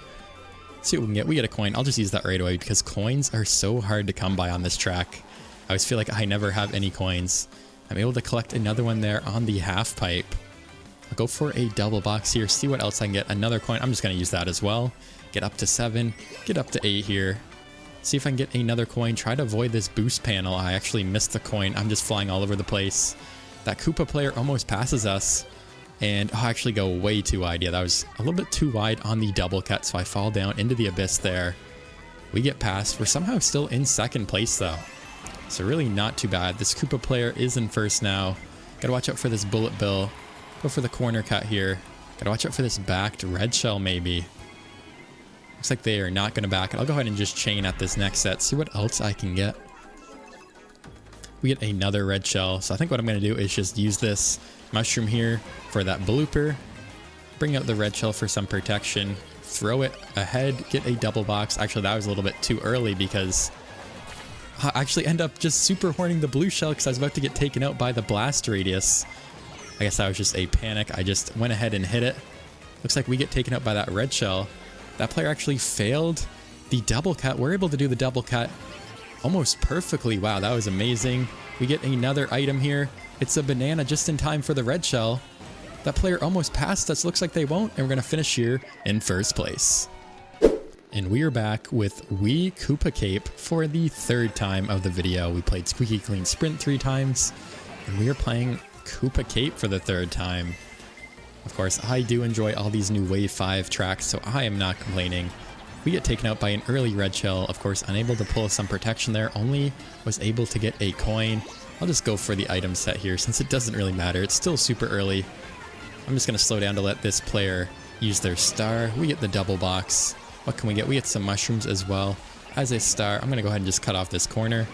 Let's see what we can get. We get a coin. I'll just use that right away because coins are so hard to come by on this track. I always feel like I never have any coins. I'm able to collect another one there on the half pipe. I'll go for a double box here, see what else I can get. Another coin. I'm just going to use that as well. Get up to 7, get up to 8 here. See if I can get another coin. Try to avoid this boost panel. I actually missed the coin. I'm just flying all over the place. That Koopa player almost passes us. And I actually go way too wide. Yeah, that was a little bit too wide on the double cut, so I fall down into the abyss there. We get past. We're somehow still in 2nd place though. So really not too bad. This Koopa player is in 1st now. Gotta watch out for this bullet bill. Go for the corner cut here. Gotta watch out for this backed red shell maybe. Looks like they are not going to back it. I'll go ahead and just chain at this next set. See what else I can get. We get another red shell. So I think what I'm going to do is just use this mushroom here for that blooper. Bring out the red shell for some protection. Throw it ahead. Get a double box. Actually, that was a little bit too early because I actually end up just super horning the blue shell because I was about to get taken out by the blast radius. I guess that was just a panic. I just went ahead and hit it. Looks like we get taken out by that red shell. That player actually failed the double cut. We're able to do the double cut almost perfectly. Wow, that was amazing. We get another item here. It's a banana just in time for the red shell. That player almost passed us. Looks like they won't. And we're going to finish here in 1st place. And we are back with Wii Koopa Cape for the 3rd time of the video. We played Squeaky Clean Sprint 3 times. And we are playing Koopa Cape for the 3rd time. Of course, I do enjoy all these new Wave 5 tracks, so I am not complaining. We get taken out by an early red shell, of course, unable to pull some protection there, only was able to get a coin. I'll just go for the item set here, since it doesn't really matter. It's still super early. I'm just going to slow down to let this player use their star. We get the double box. What can we get? We get some mushrooms as well. As a star, I'm going to go ahead and just cut off this corner.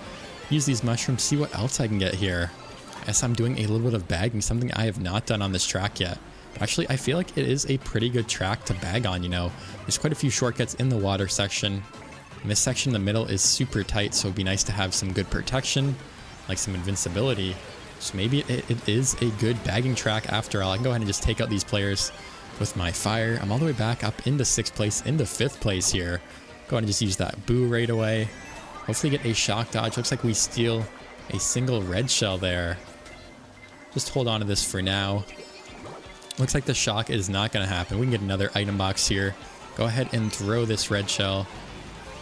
Use these mushrooms, see what else I can get here. As I'm doing a little bit of bagging, something I have not done on this track yet. Actually, I feel like it is a pretty good track to bag on, you know. There's quite a few shortcuts in the water section. And this section in the middle is super tight, so it'd be nice to have some good protection, like some invincibility. So maybe it is a good bagging track after all. I can go ahead and just take out these players with my fire. I'm all the way back up into 6th place, into 5th place here. Go ahead and just use that boo right away. Hopefully get a shock dodge. Looks like we steal a single red shell there. Just hold on to this for now. Looks like the shock is not going to happen. We can get another item box here. Go ahead and throw this red shell.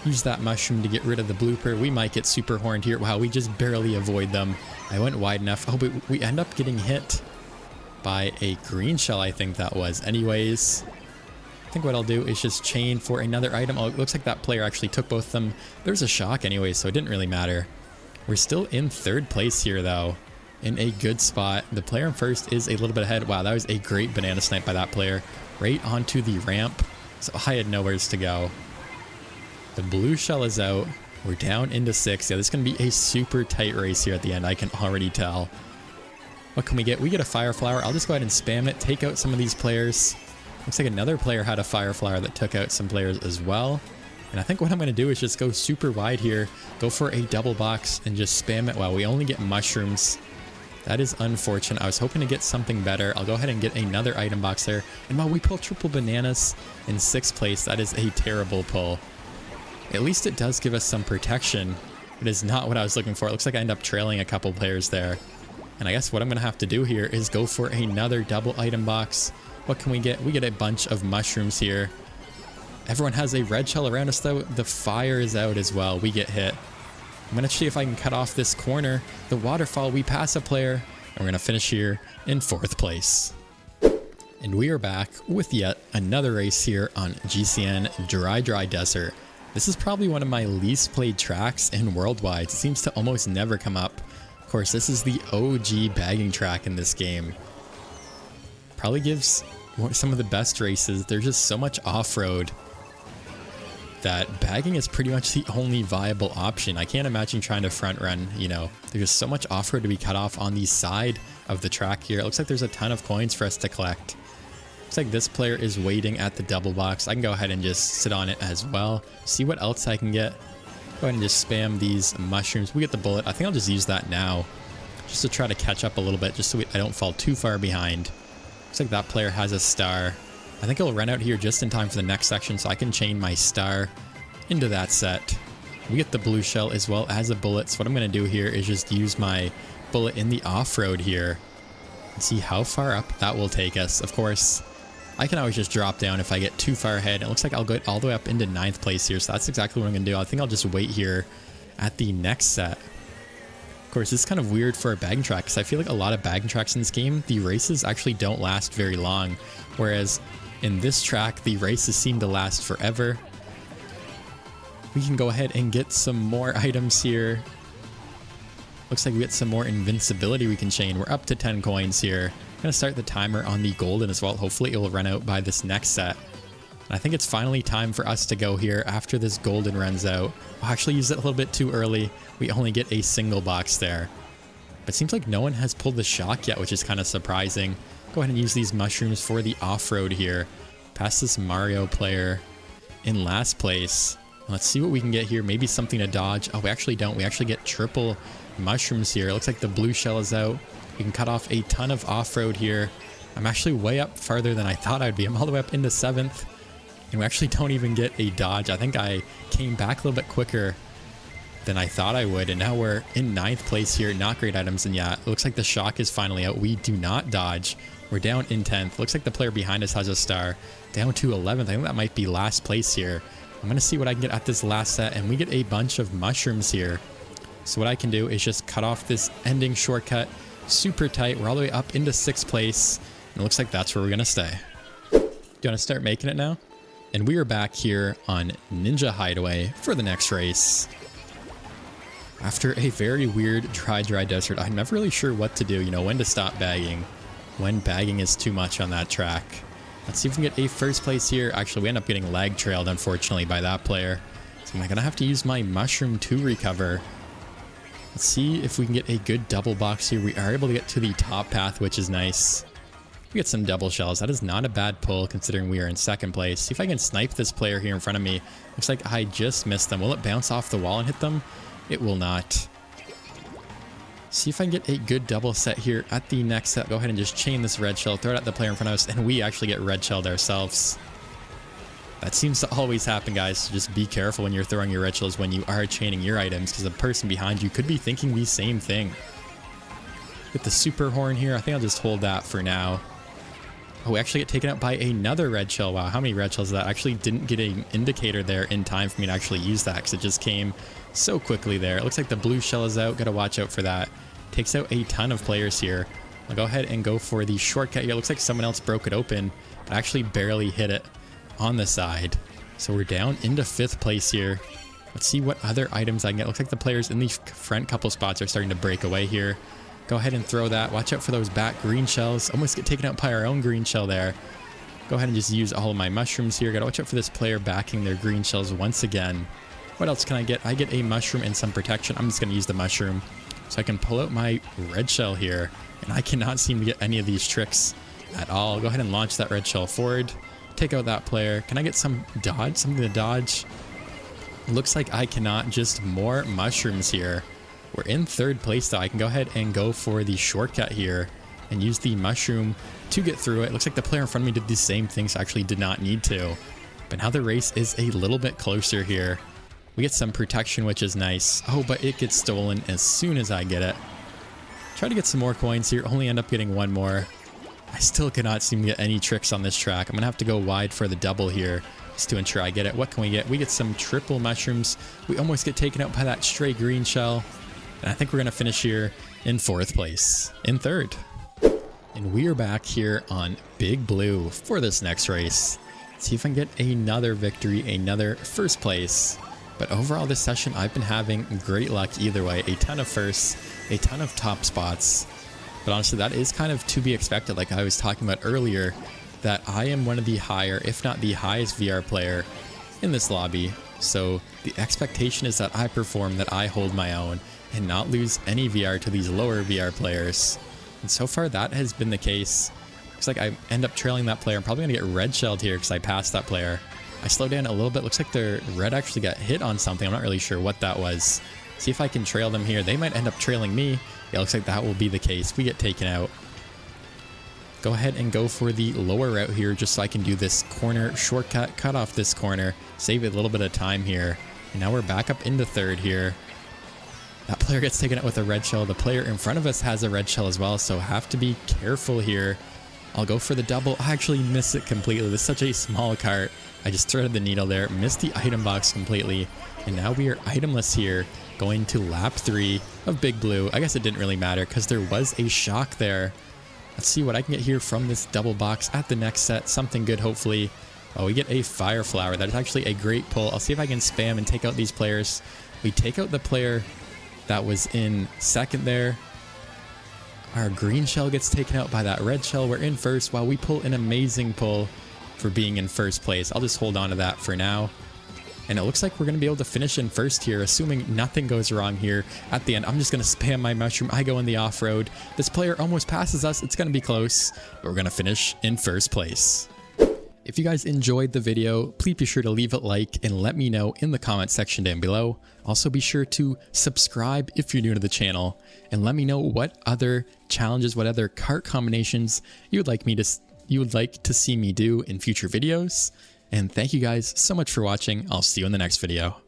Use that mushroom to get rid of the blooper. We might get super horned here. Wow, we just barely avoid them. I went wide enough. Oh, but we end up getting hit by a green shell, I think that was. Anyways, I think what I'll do is just chain for another item. Oh, it looks like that player actually took both of them. There's a shock anyway, so it didn't really matter. We're still in 3rd place here, though. In a good spot. The player in 1st is a little bit ahead. Wow, that was a great banana snipe by that player. Right onto the ramp. So I had nowheres to go. The blue shell is out. We're down into 6. Yeah, this is going to be a super tight race here at the end. I can already tell. What can we get? We get a fire flower. I'll just go ahead and spam it. Take out some of these players. Looks like another player had a fire flower that took out some players as well. And I think what I'm going to do is just go super wide here. Go for a double box and just spam it. Wow, we only get mushrooms. That is unfortunate. I was hoping to get something better. I'll go ahead and get another item box there. And while we pull triple bananas in 6th place, that is a terrible pull. At least it does give us some protection. It is not what I was looking for. It looks like I end up trailing a couple players there. And I guess what I'm going to have to do here is go for another double item box. What can we get? We get a bunch of mushrooms here. Everyone has a red shell around us though. The fire is out as well. We get hit. I'm going to see if I can cut off this corner. The waterfall, we pass a player, and we're going to finish here in 4th place. And we are back with yet another race here on GCN Dry Desert. This is probably one of my least played tracks in Worldwide. It seems to almost never come up. Of course, this is the OG bagging track in this game. Probably gives some of the best races. There's just so much off-road that bagging is pretty much the only viable option. I can't imagine trying to front run, you know. There's just so much off-road to be cut off on the side of the track here. It looks like there's a ton of coins for us to collect. Looks like this player is waiting at the double box. I can go ahead and just sit on it as well. See what else I can get. Go ahead and just spam these mushrooms. We get the bullet. I think I'll just use that now just to try to catch up a little bit, just so I don't fall too far behind. Looks like that player has a star. I think I'll run out here just in time for the next section so I can chain my star into that set. We get the blue shell as well as a bullet. So what I'm going to do here is just use my bullet in the off-road here and see how far up that will take us. Of course, I can always just drop down if I get too far ahead. It looks like I'll get all the way up into 9th place here. So that's exactly what I'm going to do. I think I'll just wait here at the next set. Of course, this is kind of weird for a bagging track because I feel like a lot of bagging tracks in this game, the races actually don't last very long. Whereas in this track, the races seem to last forever. We can go ahead and get some more items here. Looks like we get some more invincibility we can chain. We're up to 10 coins here. I'm going to start the timer on the golden as well. Hopefully it will run out by this next set. And I think it's finally time for us to go here after this golden runs out. I'll actually use it a little bit too early. We only get a single box there. But it seems like no one has pulled the shock yet, which is kind of surprising. Go ahead and use these mushrooms for the off-road here. Pass this Mario player in last place. Let's see what we can get here. Maybe something to dodge. Oh, we actually don't. We actually get triple mushrooms here. It looks like the blue shell is out. We can cut off a ton of off-road here. I'm actually way up farther than I thought I'd be. I'm all the way up into 7th. And we actually don't even get a dodge. I think I came back a little bit quicker than I thought I would. And now we're in 9th place here. Not great items. And yeah, it looks like the shock is finally out. We do not dodge. We're down in 10th. Looks like the player behind us has a star. Down to 11th. I think that might be last place here. I'm going to see what I can get at this last set. And we get a bunch of mushrooms here. So what I can do is just cut off this ending shortcut. Super tight. We're all the way up into 6th place. And it looks like that's where we're going to stay. Do you want to start making it now? And we are back here on Ninja Hideaway for the next race. After a very weird dry desert, I'm never really sure what to do, you know, when to stop bagging, when bagging is too much on that track. Let's see if we can get a first place here. Actually, we end up getting lag trailed, unfortunately, by that player. So I'm going to have to use my mushroom to recover. Let's see if we can get a good double box here. We are able to get to the top path, which is nice. We get some double shells. That is not a bad pull considering we are in 2nd place. See if I can snipe this player here in front of me. Looks like I just missed them. Will it bounce off the wall and hit them? It will not. See if I can get a good double set here at the next set. Go ahead and just chain this red shell, throw it at the player in front of us, and we actually get red shelled ourselves. That seems to always happen, guys. So just be careful when you're throwing your red shells when you are chaining your items, because the person behind you could be thinking the same thing. Get the super horn here. I think I'll just hold that for now. Oh, we actually get taken out by another red shell. Wow, how many red shells is that? I actually didn't get an indicator there in time for me to actually use that because it just came so quickly there. It looks like the blue shell is out. Got to watch out for that. Takes out a ton of players here. I'll go ahead and go for the shortcut here. It looks like someone else broke it open, but actually barely hit it on the side. So we're down into 5th place here. Let's see what other items I can get. Looks like the players in the front couple spots are starting to break away here. Go ahead and throw that. Watch out for those back green shells. Almost get taken out by our own green shell there. Go ahead and just use all of my mushrooms here. Gotta watch out for this player backing their green shells once again. What else can I get? I get a mushroom and some protection. I'm just gonna use the mushroom so I can pull out my red shell here. And I cannot seem to get any of these tricks at all. Go ahead and launch that red shell forward. Take out that player. Can I get some dodge? Something to dodge? Looks like I cannot. Just more mushrooms here. We're in 3rd place though. I can go ahead and go for the shortcut here and use the mushroom to get through it. Looks like the player in front of me did the same thing, so actually did not need to. But now the race is a little bit closer here. We get some protection, which is nice. Oh, but it gets stolen as soon as I get it. Try to get some more coins here. Only end up getting one more. I still cannot seem to get any tricks on this track. I'm going to have to go wide for the double here just to ensure I get it. What can we get? We get some triple mushrooms. We almost get taken out by that stray green shell. And I think we're going to finish here in 4th place, in 3rd. And we are back here on Big Blue for this next race. See if I can get another victory, another first place. But overall this session, I've been having great luck either way. A ton of firsts, a ton of top spots. But honestly, that is kind of to be expected. Like I was talking about earlier, that I am one of the higher, if not the highest VR player in this lobby. So the expectation is that I perform, that I hold my own, and not lose any VR to these lower VR players. And so far that has been the case. Looks like I end up trailing that player. I'm probably going to get red shelled here because I passed that player. I slowed down a little bit. Looks like their red actually got hit on something. I'm not really sure what that was. See if I can trail them here. They might end up trailing me. Yeah, looks like that will be the case. We get taken out. Go ahead and go for the lower route here just so I can do this corner shortcut, cut off this corner, save a little bit of time here. And now we're back up into third here. That player gets taken out with a red shell. The player in front of us has a red shell as well, so have to be careful here. I'll go for the double. I actually miss it completely. This is such a small cart. I just threaded the needle there, missed the item box completely, and now we are itemless here, going to lap 3 of Big Blue. I guess it didn't really matter because there was a shock there. Let's see what I can get here from this double box at the next set. Something good, hopefully. Oh, we get a fire flower. That is actually a great pull. I'll see if I can spam and take out these players. We take out the player that was in second there. Our green shell gets taken out by that red shell. We're in first while we pull an amazing pull for being in first place. I'll just hold on to that for now. And it looks like we're going to be able to finish in first here, assuming nothing goes wrong here at the end. I'm just going to spam my mushroom. I go in the off-road. This player almost passes us. It's going to be close, but we're going to finish in first place. If you guys enjoyed the video, please be sure to leave a like and let me know in the comment section down below. Also be sure to subscribe if you're new to the channel and let me know what other challenges, what other cart combinations you would like to see me do in future videos. And thank you guys so much for watching. I'll see you in the next video.